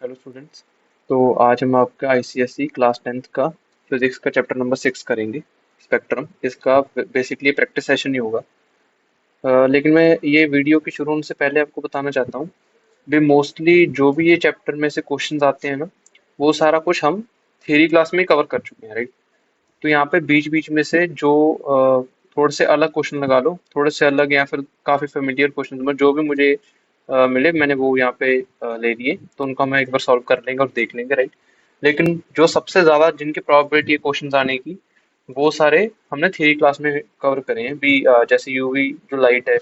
Hello students. तो आज हम आपका आईसीएसई क्लास 10th का फिजिक्स का चैप्टर नंबर 6 करेंगे, स्पेक्ट्रम। इसका बेसिकली प्रैक्टिस सेशन ही होगा। लेकिन मैं ये वीडियो के शुरू होने से पहले आपको बताना चाहता हूँ भी मोस्टली जो भी ये चैप्टर में से क्वेश्चंस आते हैं ना, वो सारा कुछ हम थ्योरी क्लास में कवर कर चुके हैं, राइट। तो यहाँ पे बीच बीच में से जो थोड़े से अलग क्वेश्चन लगा लो, थोड़े से अलग या फिर काफी फेमिलियर क्वेश्चन जो भी मुझे मिले, मैंने वो यहाँ पे ले लिए, तो उनको हम एक बार सॉल्व कर लेंगे और देख लेंगे, राइट। लेकिन जो सबसे ज्यादा जिनकी प्रोबेबिलिटी है क्वेश्चन आने की, वो सारे हमने थ्योरी क्लास में कवर करे हैं भी। जैसे यूवी जो लाइट है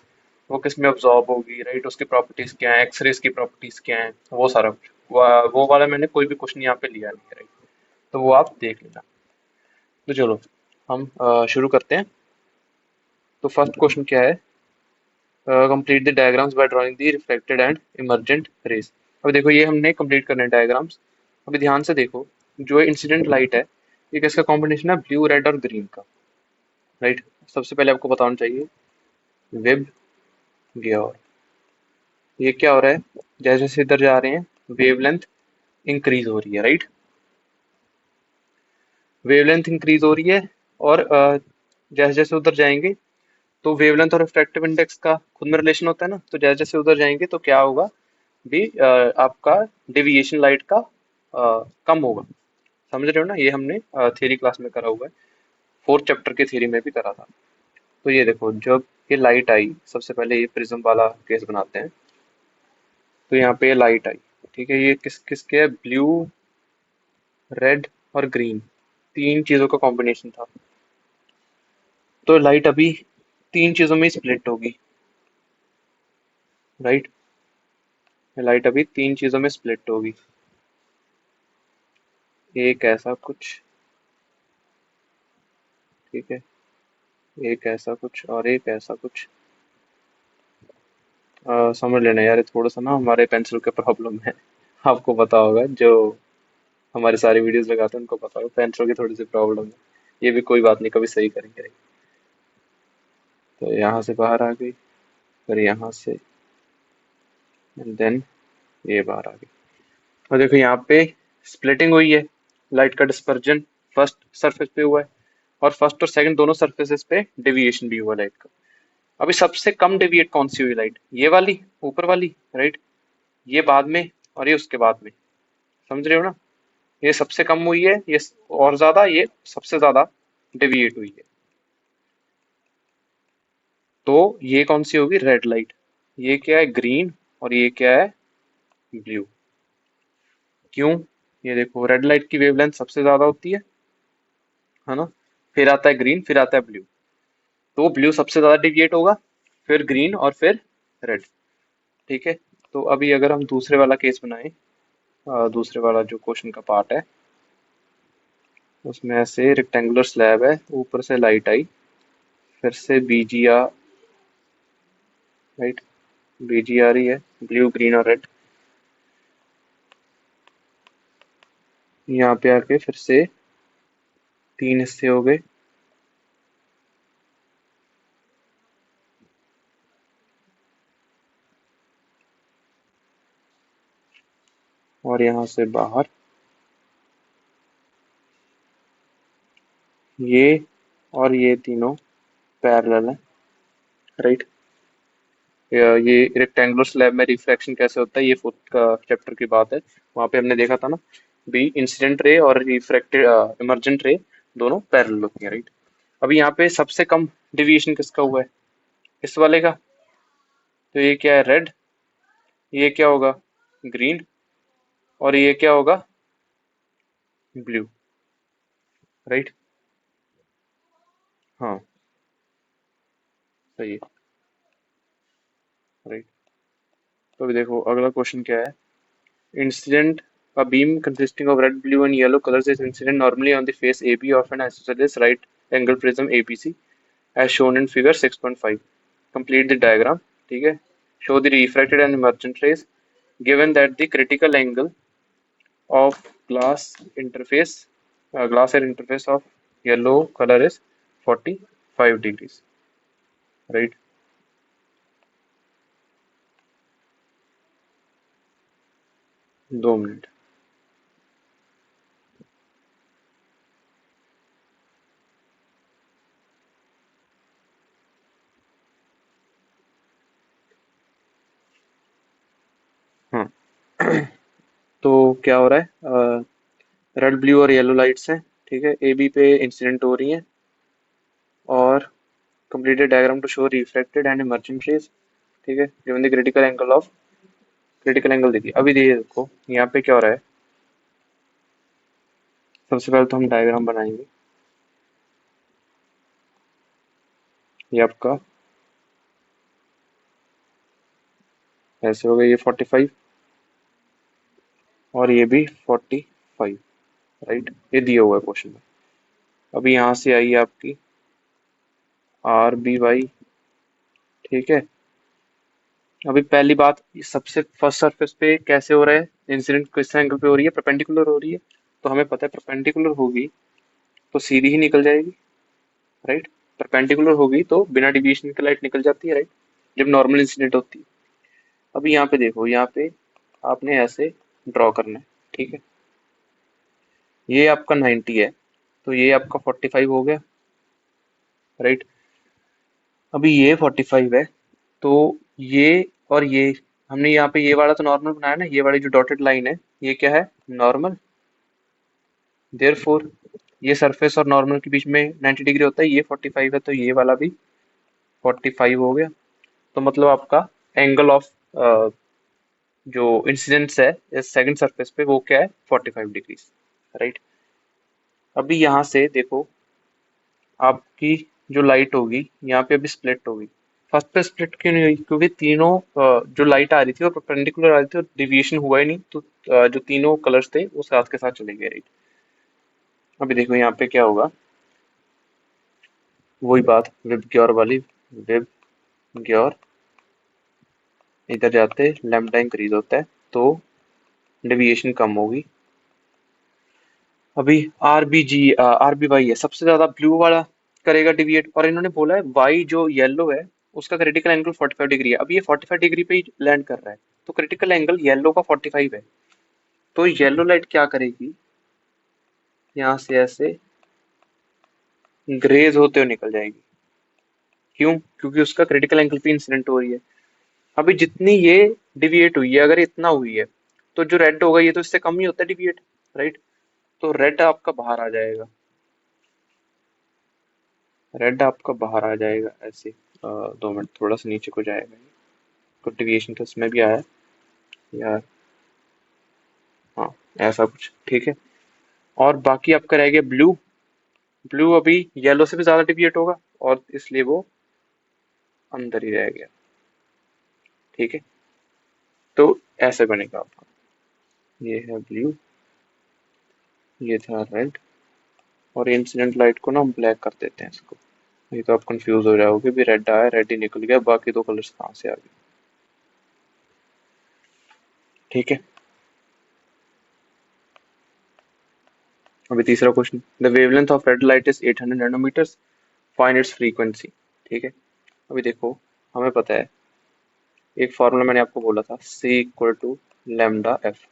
वो किस में अब्जॉर्ब होगी, राइट, उसकी प्रॉपर्टीज क्या है, एक्सरेज की प्रॉपर्टीज क्या है, वो सारा कुछ वो वाला मैंने कोई भी क्वेश्चन यहाँ पे लिया नहीं है, राइट। तो वो आप देख लेना। तो चलो हम शुरू करते हैं। तो फर्स्ट क्वेश्चन क्या है? Complete the diagrams by drawing the reflected and emergent rays. अब देखो ये हमने कंप्लीट करने हैं डायग्राम्स। अभी ध्यान से देखो, जो इंसिडेंट लाइट है ये किसका कॉम्बिनेशन है? ब्लू, रेड और ग्रीन का, राइट। सबसे पहले आपको बताना चाहिए वेब गेयर। ये क्या हो रहा है? जैसे जैसे इधर जा रहे हैं वेवलेंथ इंक्रीज हो रही है, राइट। वेवलेंथ इंक्रीज हो रही है और जैसे जैसे उधर जाएंगे तो वेवलेंथ और रिफ्रैक्टिव इंडेक्स का खुद में रिलेशन होता है ना, तो जैसे जैसे उधर जाएंगे तो क्या होगा भी, आपका डेविएशन लाइट का कम होगा। समझ रहे हो ना? ये हमने थ्योरी क्लास में करा हुआ है, फोर्थ चैप्टर के थ्योरी में भी करा था। तो ये देखो, जब ये लाइट आई, सबसे पहले ये प्रिज्म वाला केस बनाते हैं। तो यहाँ पे ये लाइट आई, ठीक है। ये किस किसके है? ब्लू, रेड और ग्रीन, तीन चीजों का कॉम्बिनेशन था। तो लाइट अभी तीन चीजों में स्प्लिट होगी, राइट। लाइट अभी तीन चीजों में स्प्लिट होगी। एक ऐसा कुछ, ठीक है, एक ऐसा कुछ और एक ऐसा कुछ। समझ लेना यार, ये थोड़ा सा ना हमारे पेंसिल का प्रॉब्लम है। आपको पता होगा, जो हमारे सारे वीडियोस लगाते हैं उनको पता होगा, पेंसिल की थोड़ी सी प्रॉब्लम है। ये भी कोई बात नहीं, कभी सही करेंगे। तो यहाँ से बाहर आ गई, फिर यहाँ से, एंड देन ये बाहर आ गई। और देखो यहाँ पे स्प्लिटिंग हुई है, लाइट का डिस्पर्जन फर्स्ट सरफेस पे हुआ है, और फर्स्ट और सेकंड दोनों सरफेसेस पे डेविएशन भी हुआ लाइट का। अभी सबसे कम डेविएट कौन सी हुई लाइट? ये वाली, ऊपर वाली, राइट। ये बाद में और ये उसके बाद में। समझ रहे हो ना? ये सबसे कम हुई है, ये और ज्यादा, ये सबसे ज्यादा डेविएट हुई है। तो ये कौन सी होगी? Red light. ये क्या है? ग्रीन। और ये क्या है? ब्लू। क्यों? ये देखो, रेड लाइट की वेवलेंथ सबसे ज्यादा होती है ना। फिर आता है ग्रीन, फिर आता है ब्लू। तो ब्लू सबसे ज्यादा डेविएट होगा, फिर ग्रीन और फिर रेड, ठीक है। तो अभी अगर हम दूसरे वाला केस बनाए, दूसरे वाला जो क्वेश्चन का पार्ट है, उसमें ऐसे रेक्टेंगुलर स्लैब है, ऊपर से लाइट आई, फिर से बीजी आ, राइट, बीजी आ रही है, ब्लू, ग्रीन और रेड। यहाँ पे आके फिर से तीन हिस्से हो गए, और यहाँ से बाहर ये, और ये तीनों पैरेलल है, राइट। ये रेक्टेंगुलर स्लैब में रिफ्रैक्शन कैसे होता है, ये फोर्थ का चैप्टर की बात है। वहां पे हमने देखा था ना भी, इंसिडेंट रे और रिफ्रैक्टेड इमर्जेंट रे दोनों पैरेलल होती है, राइट। अभी यहाँ पे सबसे कम डिविएशन किसका हुआ है? इस वाले का। तो ये क्या है? रेड। ये क्या होगा? ग्रीन। और ये क्या होगा? Blue, right. हाँ, सही है, राइट। तो अभी देखो अगला क्वेश्चन क्या है। Incident: a beam consisting of red, blue, and yellow colors is incident normally on the face AB of an isosceles right-angle prism ABC, as shown in figure 6.5. Complete the diagram. ठीक है? Show the refracted and emergent rays. Given that the critical angle of glass air interface of yellow color is 45 degrees. Right? 2 minute. हाँ, तो क्या हो रहा है? Red blue और yellow lights हैं, ठीक है, ए बी पे इंसिडेंट हो रही हैं, और completed diagram to show refracted and emerging rays, ठीक है, given the critical angle देखिए। अभी देखो यहाँ पे क्या हो रहा है। सबसे पहले तो हम डायग्राम बनाएंगे। ये आपका ऐसे हो गया, ये 45 और ये भी 45, राइट, ये दिया हुआ है क्वेश्चन में। अभी यहाँ से आई आपकी आर बी वाई, ठीक है। अभी पहली बात, ये सबसे फर्स्ट सरफेस पे कैसे हो रहा है, इंसिडेंट किस एंगल पे हो रही है, परपेंडिकुलर हो रही है। तो हमें पता है परपेंडिकुलर होगी तो सीधी ही निकल जाएगी, राइट। परपेंडिकुलर होगी तो बिना डिविएशन के लाइट निकल जाती है, राइट, जब नॉर्मल इंसिडेंट होती है। अभी यहाँ पे देखो, यहाँ पे आपने ऐसे ड्रॉ करना है, ठीक है। ये आपका 90 है, तो ये आपका 45 हो गया, राइट। अभी ये 45 है, तो ये और ये, हमने यहाँ पे ये वाला तो नॉर्मल बनाया ना, ये वाली जो डॉटेड लाइन है ये क्या है, नॉर्मल। देयरफॉर ये सरफेस और नॉर्मल के बीच में 90 डिग्री होता है, ये 45 है, तो ये वाला भी 45 हो गया। तो मतलब आपका एंगल ऑफ जो इंसिडेंस है इस सेकंड सरफेस पे वो क्या है, 45 डिग्री, राइट। अभी यहाँ से देखो, आपकी जो लाइट होगी यहाँ पे अभी स्प्लिट होगी। फर्स्ट पे स्प्लिट क्यों नहीं हुई, क्योंकि तीनों जो लाइट आ रही थी वो परपेंडिकुलर आ रही थी और डिविएशन हुआ ही नहीं, तो जो तीनों कलर्स थे वो साथ के साथ चले गए, राइट। अभी देखो यहाँ पे क्या होगा, वही बात विब ग्योर वाली, विब ग्योर, इधर जाते लैम्डा इंक्रीज होता है तो डेविएशन कम होगी। अभी आर बी वाई है, सबसे ज्यादा ब्लू वाला करेगा डिविएट, और इन्होंने बोला है वाई जो येलो है उसका क्रिटिकल एंगल 45 डिग्री है। अब ये 45 डिग्री पे ही लैंड कर रहा है, तो क्रिटिकल एंगल येलो का 45 है। तो येलो लाइट क्या करेगी, यहाँ से ऐसे ग्रेज होते हुए निकल जाएगी। क्यों, क्योंकि उसका क्रिटिकल एंगल पे इंसिडेंट हो रही है। अभी जितनी ये डिविएट हुई है, अगर इतना हुई है, तो जो रेड होगा ये तो इससे कम ही होता है डिविएट, राइट। तो रेड आपका बाहर आ जाएगा, रेड आपका बाहर आ जाएगा ऐसे। 2 मिनट, थोड़ा सा नीचे को जाएगा, कुछ डेविएशन तो इसमें भी आया है यार। हाँ, ऐसा कुछ, ठीक है। और बाकी आपका रह गया ब्लू। ब्लू अभी येलो से भी ज्यादा डिविएट होगा और इसलिए वो अंदर ही रह गया, ठीक है। तो ऐसे बनेगा आपका, ये है ब्लू, ये था रेड, और इंसिडेंट लाइट को ना हम ब्लैक कर देते हैं इसको। नहीं तो आप कंफ्यूज हो जाओगे भी, रेड आया रेड ही निकल गया, बाकी दो कलर्स कहाँ से आ गए, ठीक है। अभी तीसरा question, the wavelength of red light is 800 nanometres, find its frequency, ठीक है। अभी देखो, हमें पता है एक फॉर्मूला मैंने आपको बोला था, C equal to lambda F,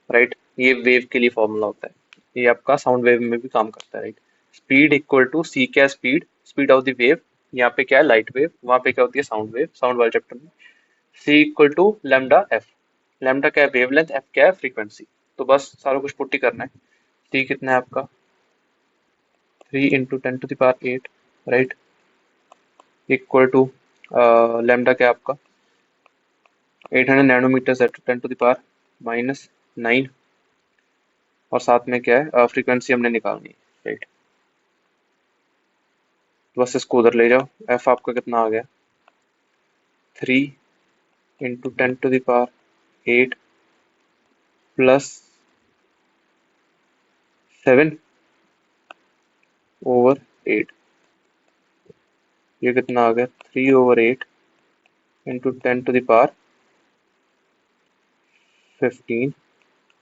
right. ये वेव के लिए फॉर्मूला होता है, ये आपका साउंड वेव में भी काम करता है, राइट। स्पीड इक्वल टू सी, क्या speed, speed of the wave, यहाँ पे क्या है लाइट वेव, वहां पे क्या होती है साउंड वेव, साउंड वाले चैप्टर में। C equal to lambda F, lambda क्या है वेवलेंथ, एफ क्या है फ्रीक्वेंसी। तो बस सारा कुछ पुट्टी करना है। सी कितना है आपका, 3 × 10⁸, राइट, इक्वल टू लेमडा क्या है आपका 800 नैनोमीटर एट 10⁻⁻⁹, और साथ में क्या है फ्रीक्वेंसी हमने निकालनी है, राइट। तो बस इसको उधर ले जाओ, एफ आपका कितना आ गया, 3 × 10⁸ +7/8। ये कितना आ गया, 3/8 × 10⁻15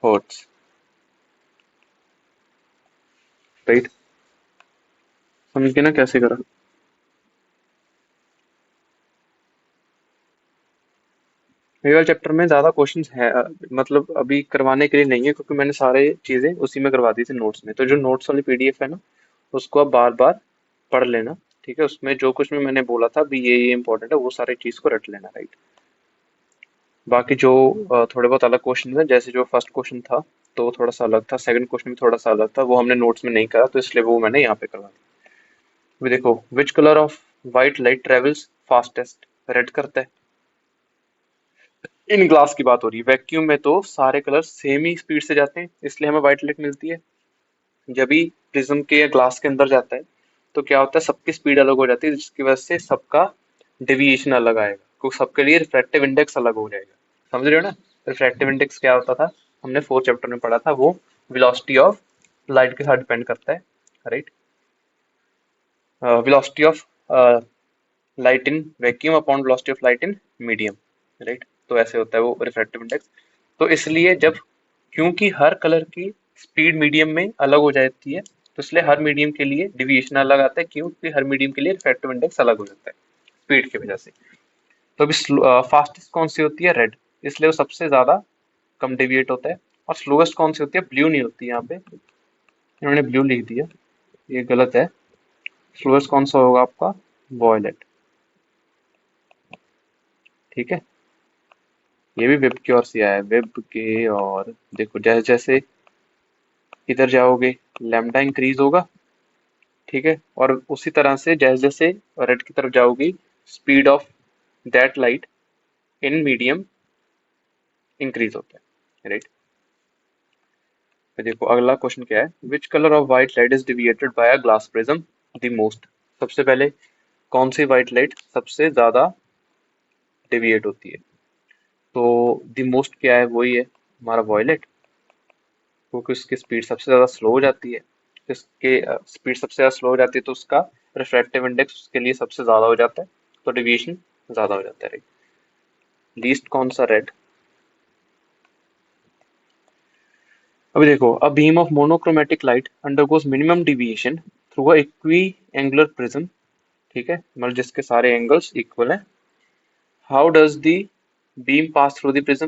हर्ट्स, राइट। समझ गए ना कैसे करा। ये वाले चैप्टर में ज्यादा क्वेश्चंस है, मतलब अभी करवाने के लिए नहीं है, क्योंकि मैंने सारे चीजें उसी में करवा दी थी नोट्स में। तो जो नोट्स वाली पीडीएफ है ना, उसको आप बार बार पढ़ लेना। ठीक है, उसमें जो कुछ भी मैंने बोला था भी ये इंपॉर्टेंट है, वो सारी चीज को रट लेना, राइट। बाकी जो थोड़े बहुत अलग क्वेश्चन है, जैसे जो फर्स्ट क्वेश्चन था तो थोड़ा सा अलग था, सेकंड क्वेश्चन भी थोड़ा सा अलग था, वो हमने नोट्स में नहीं करा, तो इसलिए वो मैंने यहाँ पे करवा दिया। अभी देखो, विच colour of white light travels fastest? Red करता है। इन ग्लास की बात हो रही है, वैक्यूम में तो सारे कलर सेम ही स्पीड से जाते हैं, इसलिए हमें व्हाइट लाइट मिलती है। जब भी प्रिज्म के या ग्लास के अंदर जाता है, तो क्या होता है, सबकी स्पीड अलग हो जाती है, जिसकी वजह से सबका डेविएशन अलग आएगा, क्योंकि सबके लिए रिफ्रैक्टिव इंडेक्स अलग हो जाएगा। समझ रहे हो ना? रिफ्रैक्टिव इंडेक्स क्या होता था, हमने फोर्थ चैप्टर में पढ़ा था, वो वेलोसिटी ऑफ लाइट के साथ डिपेंड करता है, right. Velocity of light in vacuum upon velocity of light in medium, right. तो ऐसे होता है वो रिफ्रैक्टिव इंडेक्स। तो इसलिए जब, क्योंकि हर कलर की स्पीड मीडियम में अलग हो जाती है, तो इसलिए हर मीडियम के लिए डिविएशन अलग आता है, क्योंकि हर मीडियम के लिए रिफ्रैक्टिव इंडेक्स अलग हो जाता है स्पीड की वजह से। तो अभी फास्टेस्ट कौन सी होती है? रेड, इसलिए वो सबसे ज्यादा कम डेविएट होता है। और स्लोएस्ट कौन सी होती है? ब्लू नहीं होती, यहाँ पे इन्होंने ब्लू लिख दिया, ये गलत है। स्लोएस्ट कौन सा होगा आपका? वॉयलेट। ठीक है, ये भी वेब की ओर से आया है, वेब के। और देखो, जैसे जैसे इधर जाओगे, लैम्डा इंक्रीज होगा, ठीक है। और उसी तरह से जैसे जैसे रेड की तरफ जाओगी, speed of that light in medium increase होता है, राइट। फिर देखो अगला क्वेश्चन क्या है, which colour of white light is deviated by a glass prism the most? सबसे पहले कौन सी व्हाइट लाइट सबसे ज्यादा डिविएट होती है? तो द मोस्ट क्या है? वही है हमारा वॉयलेट, क्योंकि उसकी स्पीड सबसे ज़्यादा स्लो हो जाती है। इसके स्पीड सबसे ज़्यादा स्लो हो जाती है, तो उसका रिफ्रैक्टिव इंडेक्स उसके लिए सबसे ज़्यादा हो जाता है, तो डिविएशन ज़्यादा हो जाता है, राइट। लीस्ट कौन सा? रेड। अभी देखो, a beam of monochromatic light undergoes minimum deviation through a equiangular prism, ठीक है, मतलब जिसके सारे एंगल्स इक्वल हैं। How does the beam pass through the prism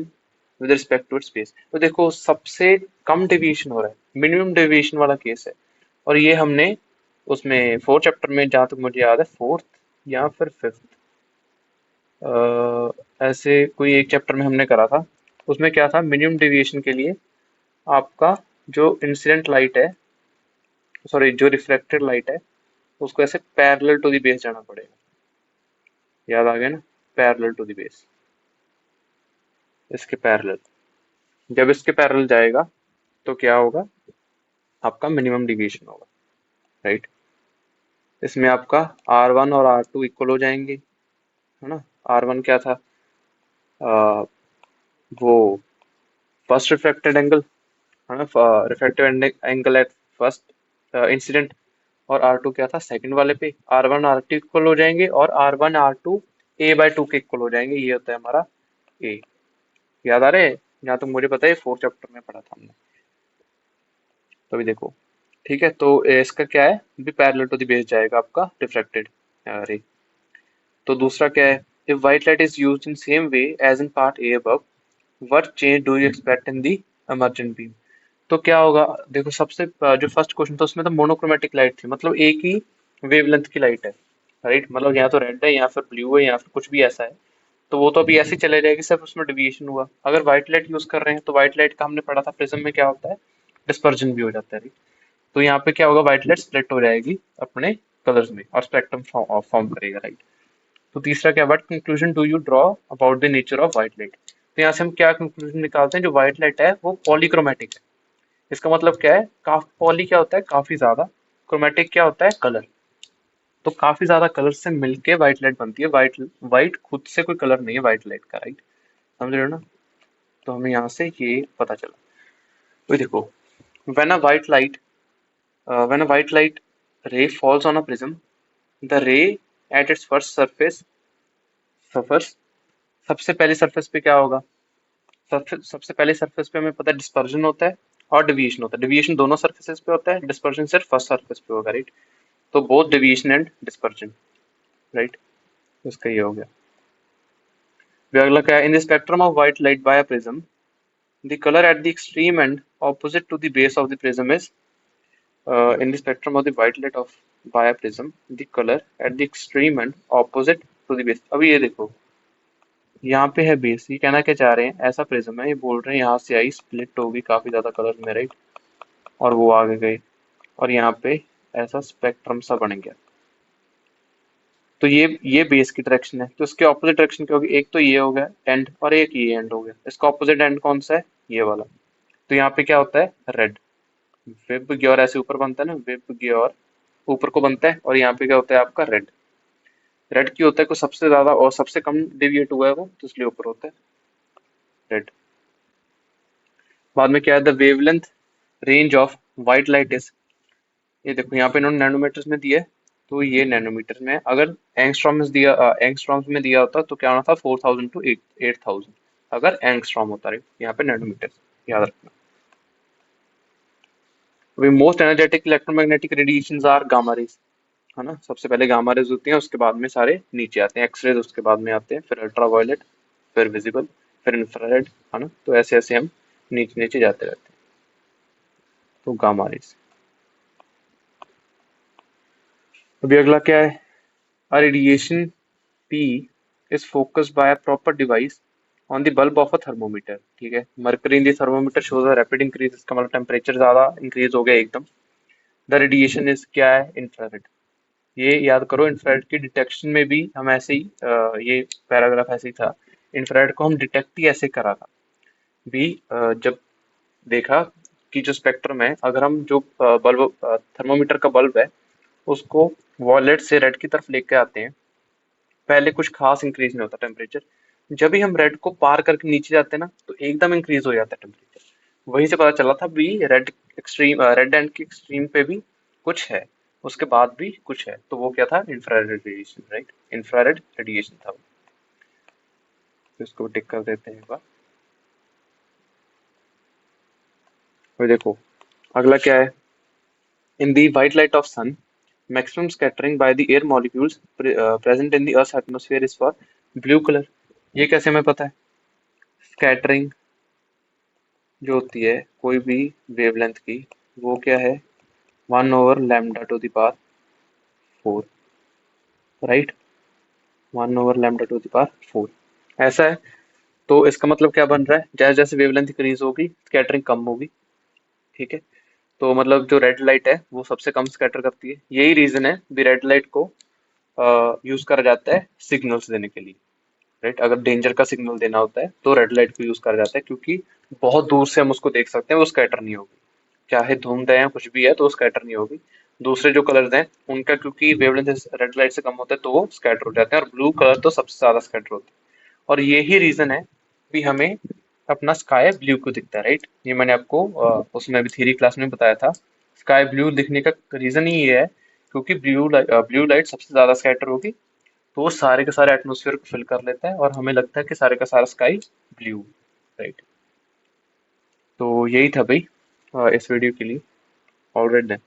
with respect to its space? तो देखो, सबसे कम डेविएशन हो रहा है, मिनिमम डेविएशन वाला केस है। और ये हमने उसमें फोर्थ चैप्टर में, जहाँ तक मुझे याद है, फोर्थ या फिर फिफ्थ, ऐसे कोई एक चैप्टर में हमने करा था। उसमें क्या था, मिनिमम डेविएशन के लिए आपका जो इंसिडेंट लाइट है, सॉरी जो रिफ्लेक्टेड लाइट है, उसको ऐसे पैरेलल टू द बेस जाना पड़ेगा। याद आ गया ना? पैरेलल टू द बेस, इसके पैरेलल। जब इसके पैरेलल जाएगा, तो क्या होगा, आपका मिनिमम डिविएशन होगा, राइट। इसमें आपका R1 और R2 इक्वल हो जाएंगे, है ना। R1 क्या था, आ, वो फर्स्ट रिफ्रैक्टेड एंगल, है ना, refractive angle at first incident. और R2 क्या था, सेकंड वाले पे। R1 R2 इक्वल हो जाएंगे, और R1 R2 A/2 के इक्वल हो जाएंगे, ये होता है हमारा A। याद आ रहे हैं? जहाँ तक मुझे पता है, फोर्थ चैप्टर में पढ़ा था हमने। तो अभी देखो, ठीक है, तो इसका क्या है, भी पैरेलल टू द बेस जाएगा आपका रिफ्रैक्टेड रे। तो दूसरा क्या है, if white light is used in same way as in part A above, what change do you expect in the emergent beam? तो क्या होगा, देखो सबसे जो फर्स्ट क्वेश्चन था, उसमें तो मोनोक्रोमेटिक लाइट थी, मतलब एक ही वेवलेंथ की लाइट है, राइट। मतलब यहाँ तो रेड है, यहाँ फिर ब्लू है, यहाँ फिर कुछ भी ऐसा है। तो वो तो अभी ऐसे ही चले जाएगी, सिर्फ उसमें डिविएशन हुआ। अगर व्हाइट लाइट यूज कर रहे हैं, तो व्हाइट लाइट का हमने पढ़ा था प्रिज्म में क्या होता है, डिस्पर्जन भी हो जाता है, right? तो यहाँ पे क्या होगा, व्हाइट लाइट स्प्लिट हो जाएगी अपने कलर्स में, और स्पेक्ट्रम फॉर्म करेगा, राइट। तो तीसरा क्या, what conclusion do you draw about the nature of white light? तो यहाँ से हम क्या कंक्लूजन निकालते हैं, जो व्हाइट लाइट है वो पॉलीक्रोमेटिक है। इसका मतलब क्या है, पॉली क्या होता है, काफी ज्यादा, क्रोमेटिक क्या होता है, कलर। तो काफी ज्यादा कलर से मिलके व्हाइट लाइट बनती है। व्हाइट व्हाइट खुद से कोई कलर नहीं है व्हाइट लाइट का, राइट। समझ रहे हो ना? तो हमें यहाँ से ये पता चला। तो देखो, when a white light when a white light ray falls on a prism, the ray at its first surface suffers। सबसे पहली सरफेस पे क्या होगा, सबसे पहले सरफेस पे हमें पता है डिस्पर्जन होता है और डिविएशन होता है। डिविएशन दोनों सरफेसेस पे होता है, डिस्पर्जन सिर्फ फर्स्ट सरफेस पे होगा, राइट। तो both deviation and dispersion, right. इसका ये हो गया। फिर अगला क्या है, in the spectrum of white light by a prism the colour at the extreme end opposite to the base of the prism is, in the spectrum of the white light of by a prism, the color at the extreme and opposite to the base। अभी ये देखो, यहाँ पे है base, ये कहना क्या चाह रहे हैं, ऐसा प्रिज्म है, ये बोल रहे हैं यहाँ से आई स्प्लिट होगी काफी ज्यादा कलर में, राइट, और वो आगे गए और यहाँ पे ऐसा स्पेक्ट्रम सा बन गया। तो ये बेस की डायरेक्शन है, तो इसके ऑपोजिट डायरेक्शन क्या होगी, एक तो ये हो गया एंड और एक ये एंड हो गया, इसका ऑपोजिट एंड कौन सा है, ये वाला। तो यहाँ पे क्या होता है, रेड। वेब ग्योर ऐसे ऊपर बनता है ना, वेब ग्योर ऊपर को बनता है, और यहाँ पे क्या होता है आपका रेड। रेड की होता है को सबसे ज्यादा और सबसे कम डेविएट हुआ है वो, तो इसलिए ऊपर होता है रेड। बाद में क्या है, the wavelength range of white light is, ये देखो यहाँ पे इन्होंने नैनोमीटर्स में दिया है, तो ये नैनोमीटर में है। अगर एंगस्ट्रॉम्स में दिया होता तो क्या होना था, 4000 टू 8000, अगर एंगस्ट्रॉम होता, राइट, यहाँ पे नैनोमीटर, याद रखना। अभी most energetic electromagnetic radiations are gamma rays, है ना, सबसे पहले गामा रेज होती हैं, उसके बाद में सारे नीचे आते हैं, एक्स रेज उसके बाद में आते हैं, फिर अल्ट्रावायलेट, फिर विजिबल, फिर इंफ्रारेड, है ना, तो ऐसे ऐसे हम नीचे नीचे जाते रहते हैं। तो गामा रेज। अभी अगला क्या है, a radiation P is focused by a proper device on the bulb of a thermometer। ठीक है, mercury in the thermometer shows a rapid increase, इसका मतलब टेम्परेचर ज्यादा इंक्रीज हो गया एकदम। द रेडिएशन इज क्या है, इंफ्रारेड। ये याद करो, इंफ्रारेड की डिटेक्शन में भी हम ऐसे ही ये पैराग्राफ ऐसे ही था, इंफ्रारेड को हम डिटेक्ट ही ऐसे करा था भी, जब देखा कि जो स्पेक्ट्रम है, अगर हम जो बल्ब थर्मोमीटर का बल्ब है उसको वॉयलेट से रेड की तरफ लेके आते हैं, पहले कुछ खास इंक्रीज नहीं होता टेम्परेचर, जब भी हम रेड को पार करके नीचे जाते हैं ना, तो एकदम इंक्रीज हो जाता है टेम्परेचर। वहीं से पता चला था भी रेड एंड की एक्सट्रीम पे भी कुछ है, उसके बाद भी कुछ है, तो वो क्या था, infrared radiation, right, infrared radiation था वो। तो इसको टिक कर देते हैं एक बार। और देखो अगला क्या है, in the white light of sun maximum scattering by the air molecules present in the earth's atmosphere is for blue color। ये कैसे हमें पता है, स्कैटरिंग जो होती है कोई भी वेवलेंथ की, वो क्या है, 1/λ⁴, राइट, 1/λ⁴, ऐसा है। तो इसका मतलब क्या बन रहा है, जैसे जैसे वेवलेंथ इंक्रीज होगी स्कैटरिंग कम होगी, ठीक है। तो मतलब जो रेड लाइट है वो सबसे कम स्कैटर करती है, यही रीजन है भी रेड लाइट को यूज करा जाता है सिग्नल्स देने के लिए, राइट। अगर डेंजर का सिग्नल देना होता है तो रेड लाइट को यूज करा जाता है, क्योंकि बहुत दूर से हम उसको देख सकते हैं, वो स्कैटर नहीं होगी, चाहे धुंध है या कुछ भी है तो वो स्कैटर नहीं होगी। दूसरे जो कलर्स हैं उनका क्योंकि वेवलेंथ रेड लाइट से कम होता है तो वो स्कैटर हो जाते हैं, और ब्लू कलर तो सबसे ज्यादा स्कैटर होता है। और यही रीजन है कि हमें अपना स्काई ब्लू क्यों दिखता है, राइट। ये मैंने आपको उसमें भी थ्योरी क्लास में बताया था, स्काई ब्लू दिखने का रीजन ही ये है क्योंकि ब्लू लाइट सबसे ज्यादा स्कैटर होगी, तो वो सारे के सारे एटमोसफियर को फिल कर लेता है और हमें लगता है कि सारे का सारा स्काई ब्लू, राइट। तो यही था भाई इस वीडियो के लिए, ऑलराइट देन।